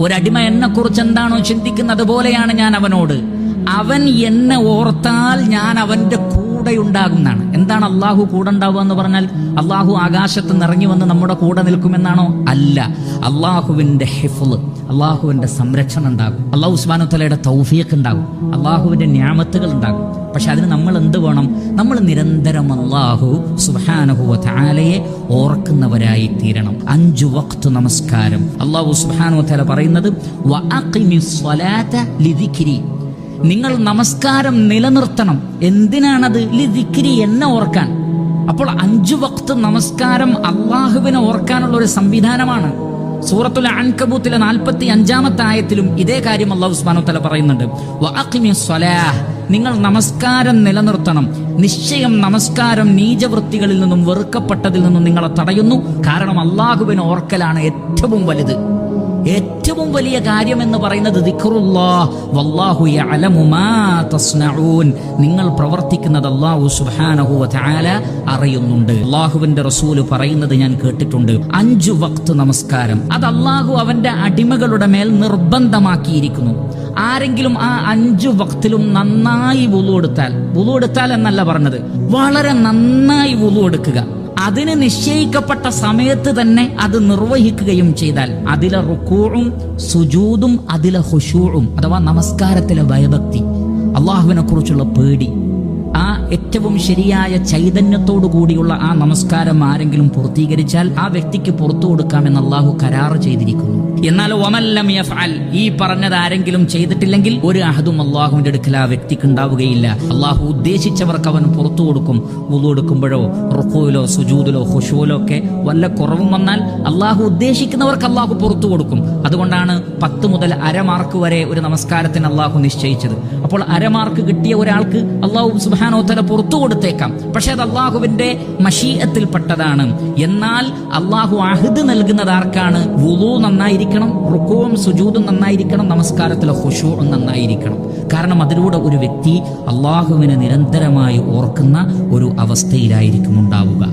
ഒരടിമ എന്നെ കുറിച്ച് എന്താണോ ചിന്തിക്കുന്നത് പോലെയാണ് ഞാൻ അവനോട്. അവൻ എന്നെ ഓർത്താൽ ഞാൻ അവന്റെ കൂടെ ഉണ്ടാകുന്നതാണ്. എന്താണ് അള്ളാഹു കൂടെ ഉണ്ടാവുക എന്ന് പറഞ്ഞാൽ? അള്ളാഹു ആകാശത്ത് നിറങ്ങി വന്ന് നമ്മുടെ കൂടെ നിൽക്കുമെന്നാണോ? അല്ല. അള്ളാഹുവിന്റെ ഹിഫ്ള്, അള്ളാഹുവിന്റെ സംരക്ഷണം ഉണ്ടാകും. അള്ളാഹു സുബ്ഹാനഹു വതആലയുടെ തൗഫീഖ് ഉണ്ടാകും. അള്ളാഹുവിന്റെ നിഅമത്തുകൾ ഉണ്ടാകും. പക്ഷെ അതിന് നമ്മൾ എന്ത് വേണം? നമ്മൾ നിരന്തരം അള്ളാഹു സുബ്ഹാനഹു വതആലയെ ഓർക്കുന്നവരായി തീരണം. 5 വഖ്ത് നമസ്കാരം. അള്ളാഹു സുബ്ഹാനഹു വതആല പറയുന്നത് വഅഖിമിസ് സ്വലാത ലിദിക്രി, നിങ്ങൾ നമസ്കാരം നിലനിർത്തണം. എന്തിനാണത്? ലിദിക്രി, എന്നെ ഓർക്കാൻ. അപ്പോൾ 5 വഖ്ത് നമസ്കാരം അള്ളാഹുവിനെ ഓർക്കാനുള്ള ഒരു സംവിധാനമാണ്. സൂറത്തുൽ അൻകബൂത്തിലെ 45-ാമത്തെ ആയത്തിലും ഇതേ കാര്യം അല്ലാഹു സുബ്ഹാനഹു വതആല പറയുന്നുണ്ട്. വഅഖിമിസ് സ്വലാഹ്, നിങ്ങൾ നമസ്കാരം നിലനിർത്തണം. നിശ്ചയം നമസ്കാരം നീചവൃത്തികളിൽ നിന്നും വെറുക്കപ്പെട്ടതിൽ നിന്നും നിങ്ങളെ തടയുന്നു. കാരണം അള്ളാഹുവിനെ ഓർക്കലാണ് ഏറ്റവും വലുത്. ഏറ്റവും വലിയ കാര്യം എന്ന് പറയുന്നത് ദിക്റുല്ലാഹ്. വല്ലാഹു യഅലമു മാ തസ്നഊൻ, നിങ്ങൾ പ്രവർത്തിക്കുന്നത് അല്ലാഹു സുബ്ഹാനഹു വതആല അറിയുന്നുണ്ട്. അല്ലാഹുവിന്റെ റസൂൽ പറയുന്നത് ഞാൻ കേട്ടിട്ടുണ്ട്, 5 വഖ്ത് നമസ്കാരം അത് അല്ലാഹു അവന്റെ അടിമകളുടെ മേൽ നിർബന്ധമാക്കിയിരിക്കുന്നു. ആരെങ്കിലും ആ 5 വഖ്തിലും നന്നായി വുളു എടുത്താൽ എന്നല്ല പറഞ്ഞത്, വളരെ നന്നായി വുളു എടുക്കുക, അതിന് നിശ്ചയിക്കപ്പെട്ട സമയത്ത് തന്നെ അത് നിർവഹിക്കുകയും ചെയ്താൽ അതിലെ റുകൂഉം സുജൂദും അതിലെ ഖുശൂഉം അഥവാ നമസ്കാരത്തിലെ ഭയഭക്തി, അള്ളാഹുവിനെ കുറിച്ചുള്ള പേടി, ആ ഏറ്റവും ശരിയായ ചൈതന്യത്തോടു കൂടിയുള്ള ആ നമസ്കാരം ആരെങ്കിലും പൂർത്തീകരിച്ചാൽ ആ വ്യക്തിക്ക് പുറത്തു കൊടുക്കാമെന്ന് അള്ളാഹു കരാർ ചെയ്തിരിക്കുന്നു. എന്നാൽ വമല്ലം യഫ്അൽ, ഈ പറഞ്ഞത് ആരെങ്കിലും ചെയ്തിട്ടില്ലെങ്കിൽ ഒരു അഹദും അള്ളാഹുവിന്റെ അടുക്കൽ ആ വ്യക്തിക്ക് ഉണ്ടാവുകയില്ല. അള്ളാഹു ഉദ്ദേശിച്ചവർക്ക് അവൻ പുറത്തു കൊടുക്കും. വുളു എടുക്കുമ്പോഴോ റുകൂഇലോ സുജൂദിലോ ഖുശൂഇലോ ഒക്കെ വല്ല കുറവും വന്നാൽ അള്ളാഹു ഉദ്ദേശിക്കുന്നവർക്ക് അള്ളാഹു പുറത്തു കൊടുക്കും. അതുകൊണ്ടാണ് 10 മുതൽ അരമാർക്ക് വരെ ഒരു നമസ്കാരത്തിന് അള്ളാഹു നിശ്ചയിച്ചത്. അപ്പോൾ അരമാർക്ക് കിട്ടിയ ഒരാൾക്ക് അള്ളാഹു സുബ്ഹാനഹു വതആല പുറത്തു കൊടുത്തേക്കാം. പക്ഷെ അത് അള്ളാഹുവിന്റെ മശീഅത്തിൽപ്പെട്ടതാണ്. എന്നാൽ അള്ളാഹു അഹ്ദ് നൽകുന്നത് ആർക്കാണ്? വുളു നന്നായിരിക്കണം, റുകൂഉം സുജൂദും നന്നായിരിക്കണം, നമസ്കാരത്തിലെ ഖുശൂഉം നന്നായിരിക്കണം. കാരണം അതിലൂടെ ഒരു വ്യക്തി അള്ളാഹുവിനെ നിരന്തരമായി ഓർക്കുന്ന ഒരു അവസ്ഥയിലായിരിക്കും ഉണ്ടാവുക.